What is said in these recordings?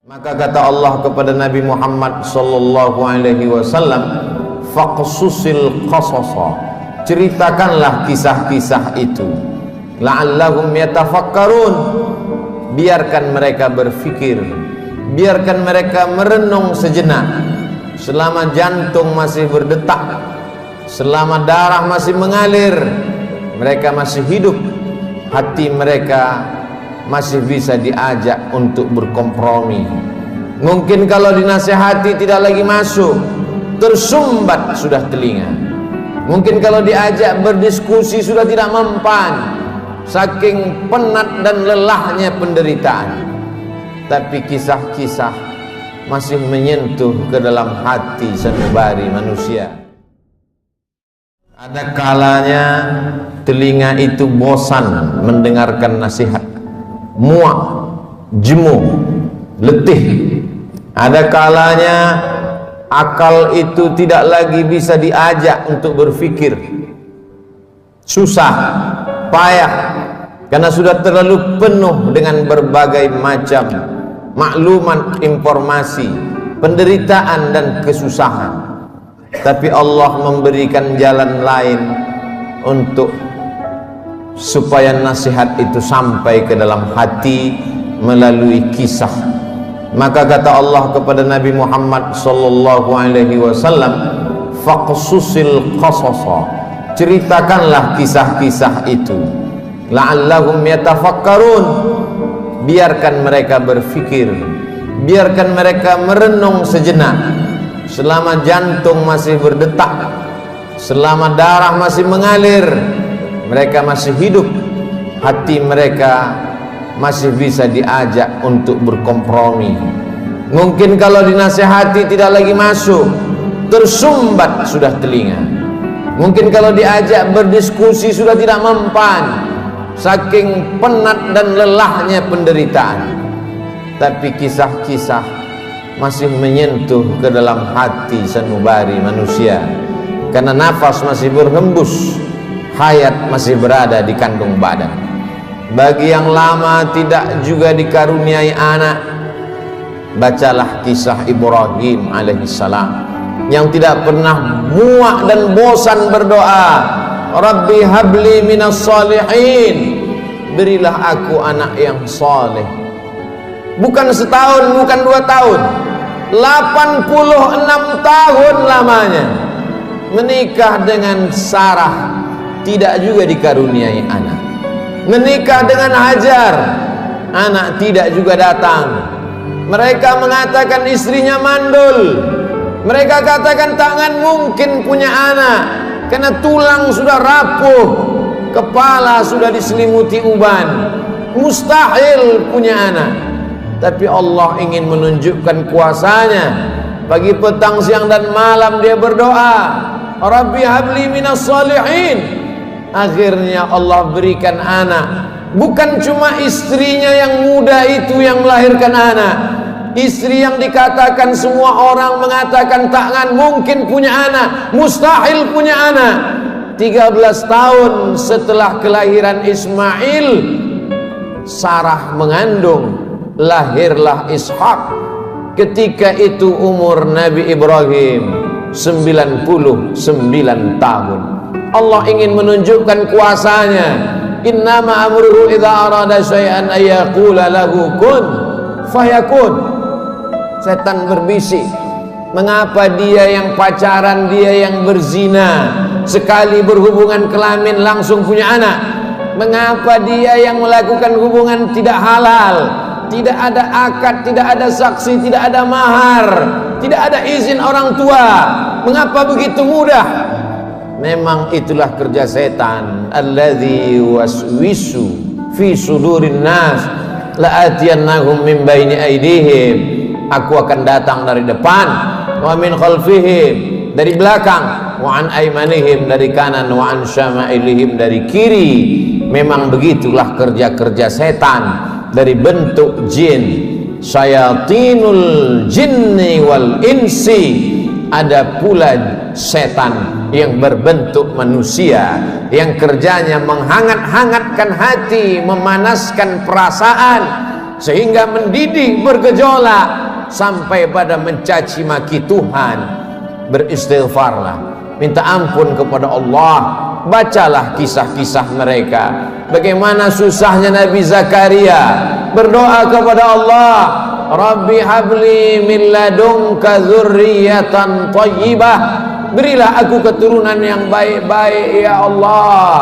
Maka kata Allah kepada Nabi Muhammad sallallahu alaihi wasallam, faqsusil qasasa, ceritakanlah kisah-kisah itu, la'allahum yatafakkarun, biarkan mereka berfikir, biarkan mereka merenung sejenak. Selama jantung masih berdetak, selama darah masih mengalir, mereka masih hidup, hati mereka masih bisa diajak untuk berkompromi. Mungkin kalau dinasihati tidak lagi masuk, tersumbat sudah telinga. Mungkin kalau diajak berdiskusi sudah tidak mempan, saking penat dan lelahnya penderitaan. Tapi kisah-kisah masih menyentuh ke dalam hati sanubari manusia. Ada kalanya telinga itu bosan mendengarkan nasihat, muak, jemuh, letih. Ada kalanya akal itu tidak lagi bisa diajak untuk berfikir, susah, payah, karena sudah terlalu penuh dengan berbagai macam maklumat, informasi, penderitaan dan kesusahan. Tapi Allah memberikan jalan lain untuk supaya nasihat itu sampai ke dalam hati melalui kisah. Maka kata Allah kepada Nabi Muhammad sallallahu alaihi wasallam, faqsusil qasasa, ceritakanlah kisah-kisah itu, la'allahum yatafakkarun, biarkan mereka berfikir, biarkan mereka merenung sejenak. Selama jantung masih berdetak, selama darah masih mengalir, mereka masih hidup, hati mereka masih bisa diajak untuk berkompromi. Mungkin kalau dinasihati tidak lagi masuk, tersumbat sudah telinga. Mungkin kalau diajak berdiskusi sudah tidak mempan, saking penat dan lelahnya penderitaan. Tapi kisah-kisah masih menyentuh ke dalam hati sanubari manusia, karena nafas masih berhembus, hayat masih berada di kandung badan. Bagi yang lama tidak juga dikaruniai anak, bacalah kisah Ibrahim alaihissalam yang tidak pernah muak dan bosan berdoa, Rabbi habli minas salihin, berilah aku anak yang saleh. Bukan setahun, bukan 2 tahun, 86 tahun lamanya menikah dengan Sarah, tidak juga dikaruniai anak. Menikah dengan Hajar, anak tidak juga datang. Mereka mengatakan istrinya mandul, mereka katakan tangan mungkin punya anak, karena tulang sudah rapuh, kepala sudah diselimuti uban, mustahil punya anak. Tapi Allah ingin menunjukkan kuasanya. Pagi, petang, siang dan malam dia berdoa, Rabbi habli minas salihin. Akhirnya Allah berikan anak. Bukan cuma istrinya yang muda itu yang melahirkan anak, istri yang dikatakan semua orang mengatakan takkan mungkin punya anak, mustahil punya anak. 13 tahun setelah kelahiran Ismail, Sarah mengandung, lahirlah Ishak. Ketika itu umur Nabi Ibrahim 99 tahun. Allah ingin menunjukkan kuasanya. Innama amruhu idza arada syai'an ayyaqula lahu kun fayakun. Setan berbisik, mengapa dia yang pacaran, dia yang berzina, sekali berhubungan kelamin langsung punya anak? Mengapa dia yang melakukan hubungan tidak halal, tidak ada akad, tidak ada saksi, tidak ada mahar, tidak ada izin orang tua, mengapa begitu mudah? Memang itulah kerja setan. Alladzi waswisu fi sudurin nas la'atiyannahum min baini aydihim, aku akan datang dari depan, wa min khalfihim, dari belakang, wa an aymanihim, dari kanan, wa an syama'ilihim, dari kiri. Memang begitulah kerja-kerja setan dari bentuk jin, syayatinul jinni wal insi. Ada pula setan yang berbentuk manusia, yang kerjanya menghangat-hangatkan hati, memanaskan perasaan, sehingga mendidih bergejolak sampai pada mencaci maki Tuhan. Beristighfarlah, minta ampun kepada Allah. Bacalah kisah-kisah mereka, bagaimana susahnya Nabi Zakaria berdoa kepada Allah, Rabbi habli min ladunka dzurriyyatan thayyibah, berilah aku keturunan yang baik-baik ya Allah.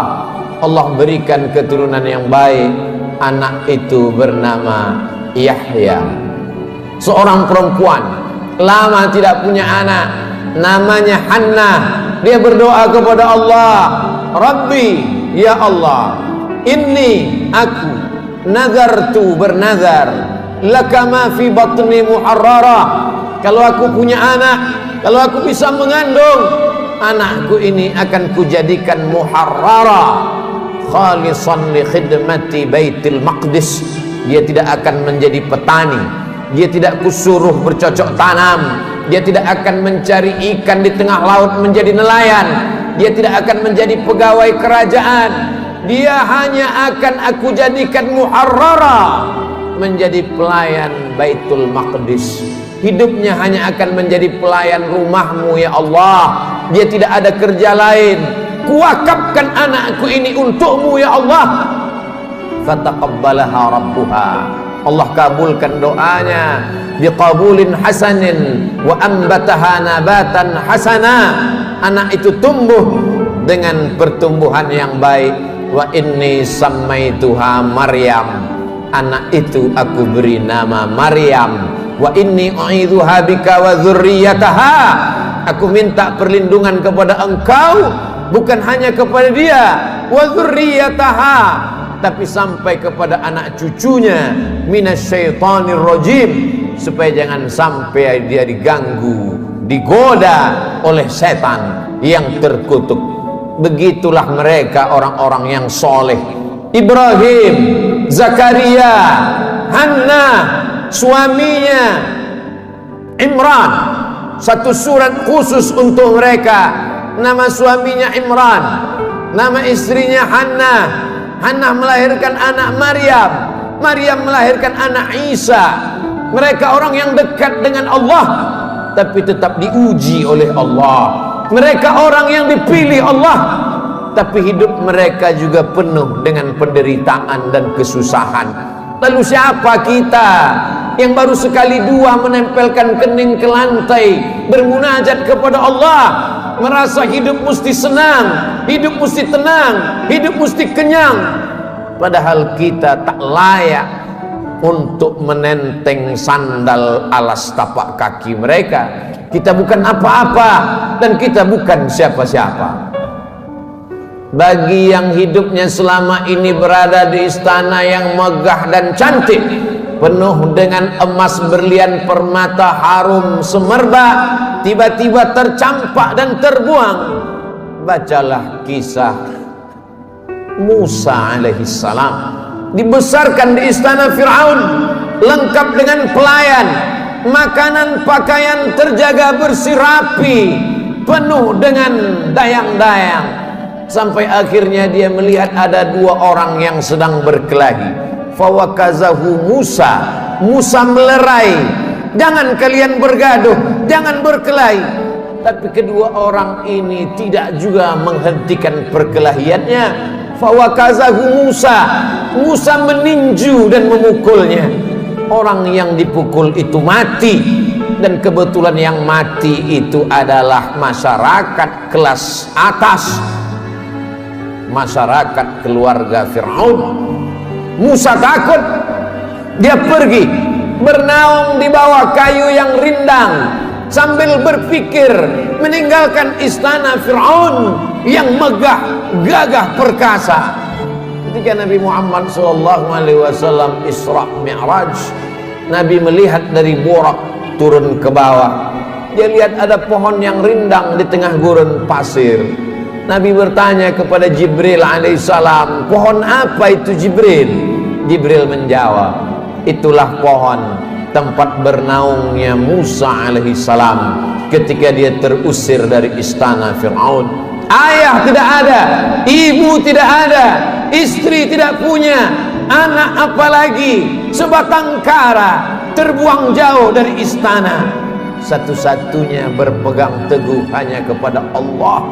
Allah berikan keturunan yang baik. Anak itu bernama Yahya, seorang perempuan lama tidak punya anak, namanya Hannah. Dia berdoa kepada Allah, Rabbi ya Allah, inni aku nazartu bernazar laka ma fi batni muharrara, kalau aku punya anak, kalau aku bisa mengandung, anakku ini akan kujadikan muharrara khalisan li khidmati Baitul Maqdis. Dia tidak akan menjadi petani, dia tidak kusuruh bercocok tanam, dia tidak akan mencari ikan di tengah laut menjadi nelayan, dia tidak akan menjadi pegawai kerajaan, dia hanya akan aku jadikan muharrara, menjadi pelayan Baitul Maqdis. Hidupnya hanya akan menjadi pelayan rumahmu ya Allah. Dia tidak ada kerja lain. Kuwakafkan anakku ini untukmu ya Allah. Fataqabbalaha rabbuha, Allah kabulkan doanya biqabulin hasanin wa ambataha nabatan hasana. Anak itu tumbuh dengan pertumbuhan yang baik. Wa inni sammaituha Maryam, anak itu aku beri nama Maryam. Wa inni u'idzuha bika wa dzurriyyataha, aku minta perlindungan kepada engkau, bukan hanya kepada dia, wa dzurriyyataha, tapi sampai kepada anak cucunya, minasyaitonir rajim, supaya jangan sampai dia diganggu, digoda oleh setan yang terkutuk. Begitulah mereka orang-orang yang soleh. Ibrahim, Zakaria, Hannah, suaminya Imran, satu surat khusus untuk mereka. Nama suaminya Imran, nama istrinya Hannah. Hannah melahirkan anak Maryam, Maryam melahirkan anak Isa. Mereka orang yang dekat dengan Allah, tapi tetap diuji oleh Allah. Mereka orang yang dipilih Allah, tapi hidup mereka juga penuh dengan penderitaan dan kesusahan. Lalu siapa kita yang baru sekali dua menempelkan kening ke lantai bermunajat kepada Allah, merasa hidup mesti senang, hidup mesti tenang, hidup msti kenyang, padahal kita tak layak untuk menenteng sandal alas tapak kaki mereka. Kita bukan apa-apa dan kita bukan siapa-siapa. Bagi yang hidupnya selama ini berada di istana yang megah dan cantik, penuh dengan emas berlian permata harum semerbak, tiba-tiba tercampak dan terbuang, bacalah kisah Musa alaihissalam. Dibesarkan di istana Fir'aun, lengkap dengan pelayan, makanan pakaian terjaga bersih rapi, penuh dengan dayang-dayang. Sampai akhirnya dia melihat ada dua orang yang sedang berkelahi. Fawakazahu Musa, Musa melerai, jangan kalian bergaduh, jangan berkelahi. Tapi kedua orang ini tidak juga menghentikan perkelahiannya. Fawakazahu Musa, Musa meninju dan memukulnya. Orang yang dipukul itu mati, dan kebetulan yang mati itu adalah masyarakat kelas atas, masyarakat keluarga Fir'aun. Musa takut, dia pergi bernaung di bawah kayu yang rindang sambil berpikir meninggalkan istana Fir'aun yang megah, gagah, perkasa. Ketika Nabi Muhammad SAW Isra Mi'raj, Nabi melihat dari Burak turun ke bawah. Dia lihat ada pohon yang rindang di tengah gurun pasir. Nabi bertanya kepada Jibril alaihissalam, pohon apa itu Jibril? Jibril menjawab, itulah pohon tempat bernaungnya Musa alaihissalam ketika dia terusir dari istana Fir'aun. Ayah tidak ada, ibu tidak ada, istri tidak punya, anak apalagi, sebatang kara terbuang jauh dari istana. Satu-satunya berpegang teguh hanya kepada Allah.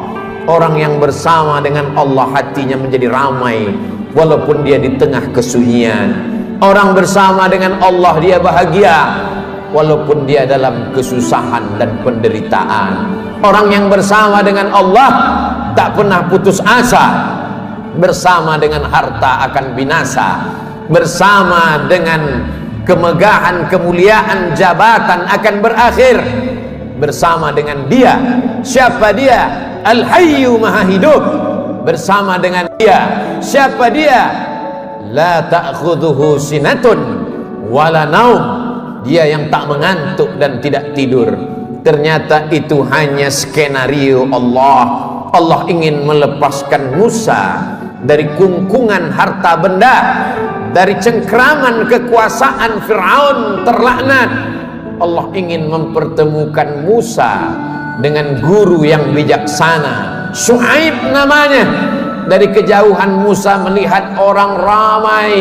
Orang yang bersama dengan Allah hatinya menjadi ramai walaupun dia di tengah kesunyian. Orang bersama dengan Allah dia bahagia walaupun dia dalam kesusahan dan penderitaan. Orang yang bersama dengan Allah tak pernah putus asa. Bersama dengan harta akan binasa, bersama dengan kemegahan, kemuliaan, jabatan akan berakhir. Bersama dengan dia, siapa dia? Al-Hayyu Maha Hidup. Bersama dengan dia, siapa dia? La ta'khudhuhu sinatun wala naum. Dia yang tak mengantuk dan tidak tidur. Ternyata itu hanya skenario Allah. Allah ingin melepaskan Musa dari kungkungan harta benda, dari cengkraman kekuasaan Fir'aun terlaknat. Allah ingin mempertemukan Musa dengan guru yang bijaksana, Syuaib namanya. Dari kejauhan Musa melihat orang ramai.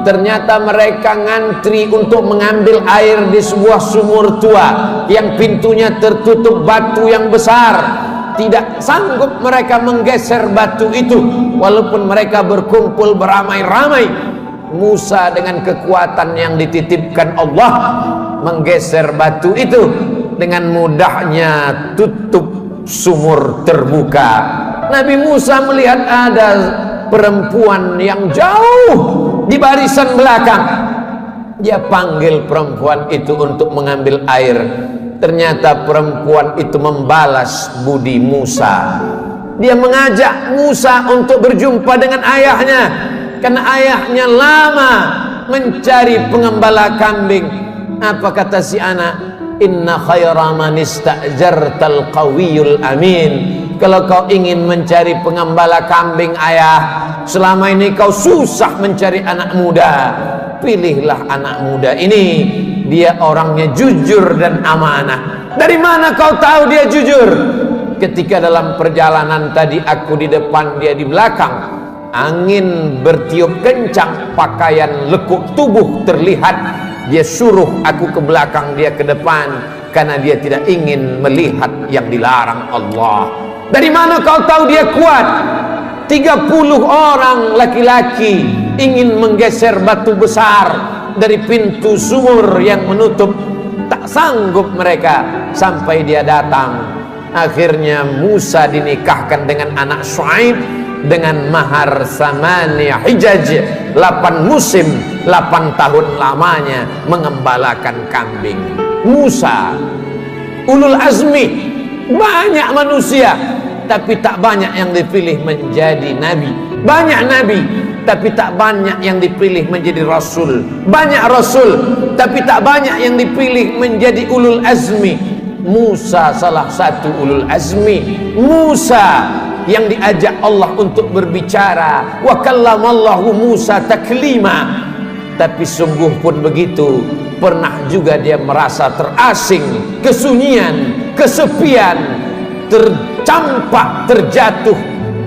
Ternyata mereka ngantri untuk mengambil air di sebuah sumur tua yang pintunya tertutup batu yang besar. Tidak sanggup mereka menggeser batu itu walaupun mereka berkumpul beramai-ramai. Musa dengan kekuatan yang dititipkan Allah menggeser batu itu. Dengan mudahnya tutup sumur terbuka. Nabi Musa melihat ada perempuan yang jauh di barisan belakang. Dia panggil perempuan itu untuk mengambil air. Ternyata perempuan itu membalas budi Musa. Dia mengajak Musa untuk berjumpa dengan ayahnya, karena ayahnya lama mencari pengembala kambing. Apa kata si anak? Inna khaira man ista'jartal qawiyul amin. Kalau kau ingin mencari pengembala kambing ayah, selama ini kau susah mencari anak muda, pilihlah anak muda ini. Dia orangnya jujur dan amanah. Dari mana kau tahu dia jujur? Ketika dalam perjalanan tadi aku di depan, dia di belakang. Angin bertiup kencang, pakaian lekuk tubuh terlihat. Dia suruh aku ke belakang, dia ke depan, karena dia tidak ingin melihat yang dilarang Allah. Dari mana kau tahu dia kuat? 30 orang laki-laki ingin menggeser batu besar dari pintu sumur yang menutup. Tak sanggup mereka sampai dia datang. Akhirnya Musa dinikahkan dengan anak Syuaib dengan mahar samania hijaj, 8 musim, 8 tahun lamanya mengembalakan kambing. Musa ulul azmi, banyak manusia tapi tak banyak yang dipilih menjadi nabi. Banyak nabi tapi tak banyak yang dipilih menjadi rasul. Banyak rasul tapi tak banyak yang dipilih menjadi ulul azmi. Musa salah satu ulul azmi. Musa yang diajak Allah untuk berbicara. Wa kallamallahu Musa taklima. Tapi sungguh pun begitu, pernah juga dia merasa terasing, kesunyian, kesepian, tercampak, terjatuh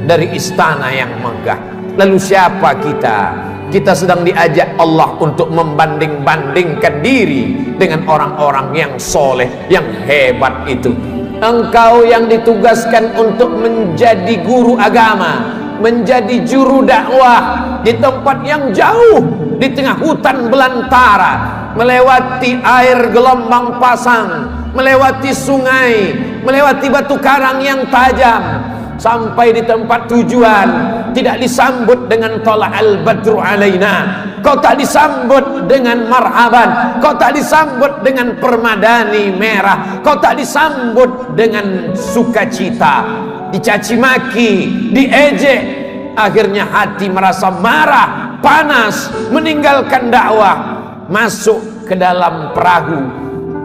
dari istana yang megah. Lalu siapa kita? Kita sedang diajak Allah untuk membanding-bandingkan diri dengan orang-orang yang soleh, yang hebat itu. Engkau yang ditugaskan untuk menjadi guru agama, menjadi juru dakwah di tempat yang jauh, di tengah hutan belantara, melewati air gelombang pasang, melewati sungai, melewati batu karang yang tajam, sampai di tempat tujuan tidak disambut dengan tala'al badru alaina. Kau tak disambut dengan marhaban, kau tak disambut dengan permadani merah, kau tak disambut dengan sukacita, dicaci maki, diejek. Akhirnya hati merasa marah, panas, meninggalkan dakwah, masuk ke dalam perahu.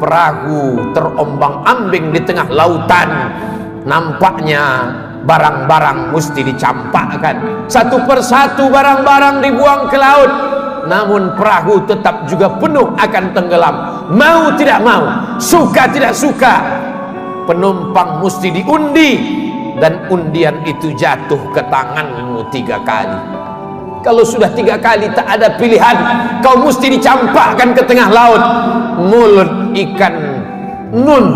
Perahu terombang-ambing di tengah lautan. Nampaknya barang-barang mesti dicampakkan, satu persatu barang-barang dibuang ke laut. Namun perahu tetap juga penuh akan tenggelam. Mau tidak mau, suka tidak suka, penumpang mesti diundi, dan undian itu jatuh ke tanganmu 3 kali. Kalau sudah 3 kali tak ada pilihan, kau mesti dicampakkan ke tengah laut. Mulut ikan nun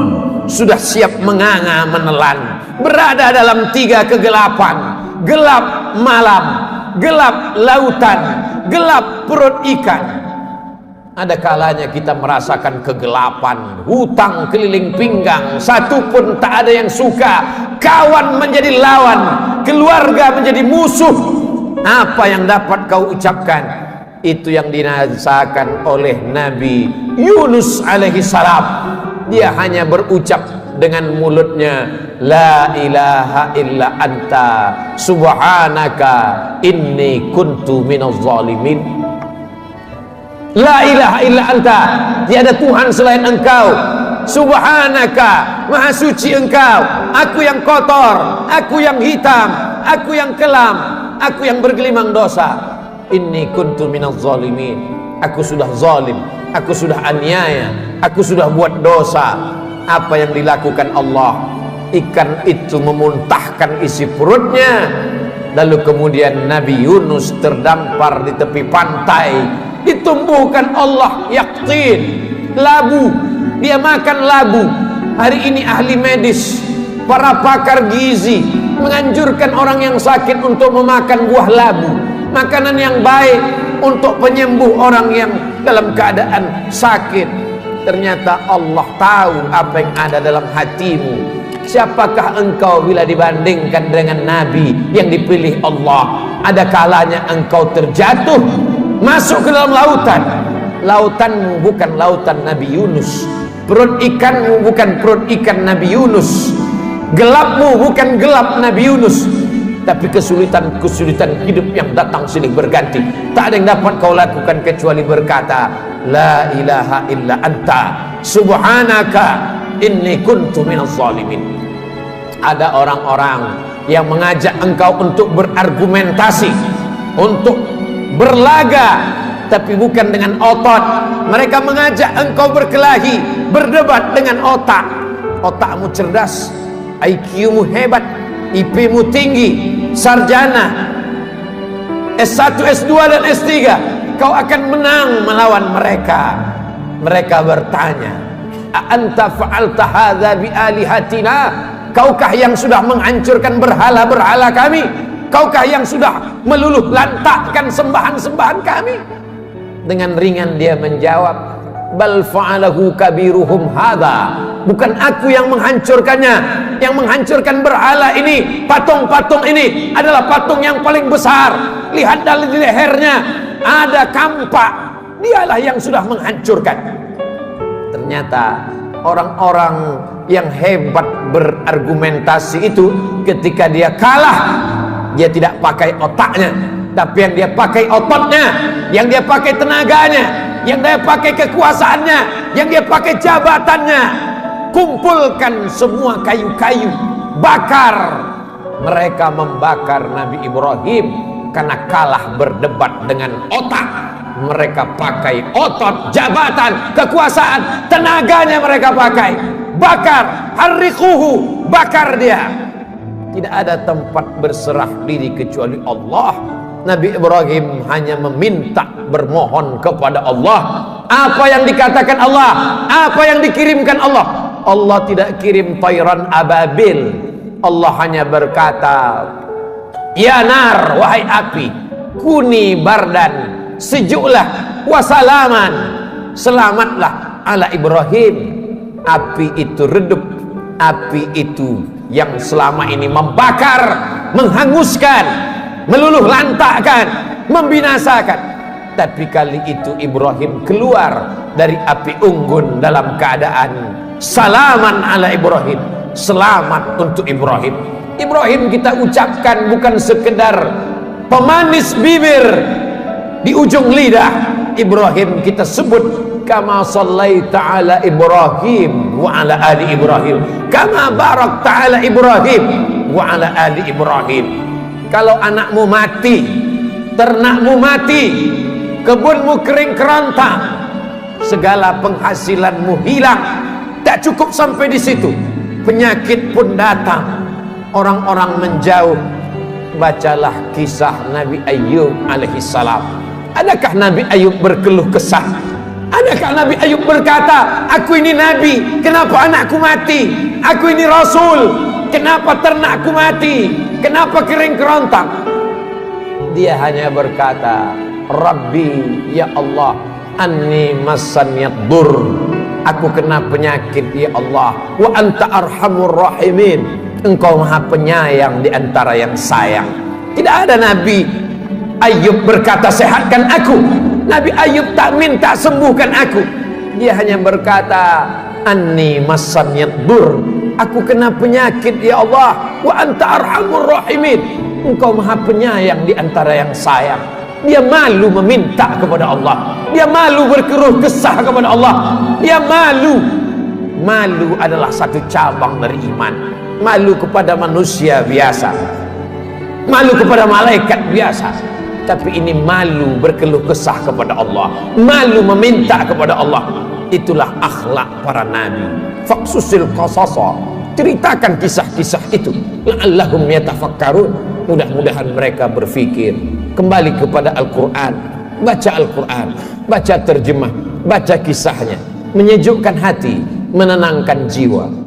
sudah siap menganga menelan, berada dalam 3 kegelapan: gelap malam, gelap lautan, gelap perut ikan. Ada kalanya kita merasakan kegelapan, hutang keliling pinggang, satu pun tak ada yang suka, kawan menjadi lawan, keluarga menjadi musuh. Apa yang dapat kau ucapkan? Itu yang dirasakan oleh Nabi Yunus alaihi salam. Dia hanya berucap dengan mulutnya, la ilaha illa anta subhanaka inni kuntu minaz zalimin. La ilaha illa anta, tiada Tuhan selain engkau. Subhanaka, maha suci engkau. Aku yang kotor, aku yang hitam, aku yang kelam, aku yang bergelimang dosa. Inni kuntu minaz zalimin. Aku sudah zalim, aku sudah aniaya, aku sudah buat dosa. Apa yang dilakukan Allah? Ikan itu memuntahkan isi perutnya. Lalu kemudian Nabi Yunus terdampar di tepi pantai. Ditumbuhkan Allah yaktin, labu. Dia makan labu. Hari ini ahli medis, para pakar gizi menganjurkan orang yang sakit untuk memakan buah labu, makanan yang baik untuk penyembuh orang yang dalam keadaan sakit. Ternyata Allah tahu apa yang ada dalam hatimu. Siapakah engkau bila dibandingkan dengan Nabi yang dipilih Allah? Ada kalanya engkau terjatuh, masuk ke dalam lautan. Lautanmu bukan lautan Nabi Yunus, perut ikanmu bukan perut ikan Nabi Yunus, gelapmu bukan gelap Nabi Yunus. Tapi kesulitan-kesulitan hidup yang datang silih berganti, tak ada yang dapat kau lakukan kecuali berkata, la ilaha illa anta subhanaka inni kuntu minaz zalimin. Ada orang-orang yang mengajak engkau untuk berargumentasi, untuk berlaga, tapi bukan dengan otot. Mereka mengajak engkau berkelahi, berdebat dengan otak. Otakmu cerdas, IQ-mu hebat, IP-mu tinggi, sarjana S1, S2 dan S3, kau akan menang melawan mereka. Mereka bertanya, a anta fa'alta hadza bi alihatina? Kaukah yang sudah menghancurkan berhala-berhala kami? Kaukah yang sudah meluluh lantakkan sembahan-sembahan kami? Dengan ringan dia menjawab, bal fa'alahu kabiruhum hadza. Bukan aku yang menghancurkannya. Yang menghancurkan berhala ini, patung-patung ini adalah patung yang paling besar. Lihat dari lehernya ada kampak. Dialah yang sudah menghancurkan. Ternyata orang-orang yang hebat berargumentasi itu, ketika dia kalah, dia tidak pakai otaknya, tapi yang dia pakai ototnya, yang dia pakai tenaganya, yang dia pakai kekuasaannya, yang dia pakai jabatannya. Kumpulkan semua kayu-kayu, bakar. Mereka membakar Nabi Ibrahim karena kalah berdebat dengan otak. Mereka pakai otot, jabatan, kekuasaan, tenaganya mereka pakai. Bakar, harriquhu, bakar dia. Tidak ada tempat berserah diri kecuali Allah. Nabi Ibrahim hanya meminta, bermohon kepada Allah. Apa yang dikatakan Allah, apa yang dikirimkan Allah. Allah tidak kirim tayran ababil. Allah hanya berkata, ya nar, wahai api, kuni bardan, sejuklah, wasalaman, selamatlah ala Ibrahim. Api itu redup, api itu yang selama ini membakar, menghanguskan, meluluh lantakkan, membinasakan. Tapi kali itu Ibrahim keluar dari api unggun dalam keadaan salaman ala Ibrahim, selamat untuk Ibrahim. Ibrahim kita ucapkan bukan sekedar pemanis bibir di ujung lidah. Ibrahim kita sebut kama sallaita ala Ibrahim wa ala ali Ibrahim, kama barakta ala Ibrahim wa ala ali Ibrahim. Kalau anakmu mati, ternakmu mati, kebunmu kering kerontang, segala penghasilanmu hilang, tak cukup sampai di situ, penyakit pun datang, orang-orang menjauh, bacalah kisah Nabi Ayub alaihissalam. Adakah Nabi Ayub berkeluh kesah? Adakah Nabi Ayub berkata, aku ini Nabi, kenapa anakku mati? Aku ini Rasul, kenapa ternakku mati? Kenapa kering kerontang? Dia hanya berkata, Rabbi, ya Allah, anni massanyad dur, aku kena penyakit ya Allah, wa anta arhamur rahimin, engkau maha penyayang di antara yang sayang. Tidak ada Nabi Ayub berkata sehatkan aku. Nabi Ayub tak minta sembuhkan aku. Dia hanya berkata, anni massanyad dur, aku kena penyakit ya Allah, wa anta arhamur rahimin, engkau maha penyayang di antara yang sayang. Dia malu meminta kepada Allah, dia malu berkeluh kesah kepada Allah, dia malu. Malu adalah satu cabang dari iman. Malu kepada manusia biasa, malu kepada malaikat biasa, tapi ini malu berkeluh kesah kepada Allah, malu meminta kepada Allah. Itulah akhlak para nabi. Faqsusil qasasa, ceritakan kisah-kisah itu, la'allahum yatafakkarun, mudah-mudahan mereka berfikir. Kembali kepada Al-Quran, baca Al-Quran, baca terjemah, baca kisahnya, menyejukkan hati, menenangkan jiwa.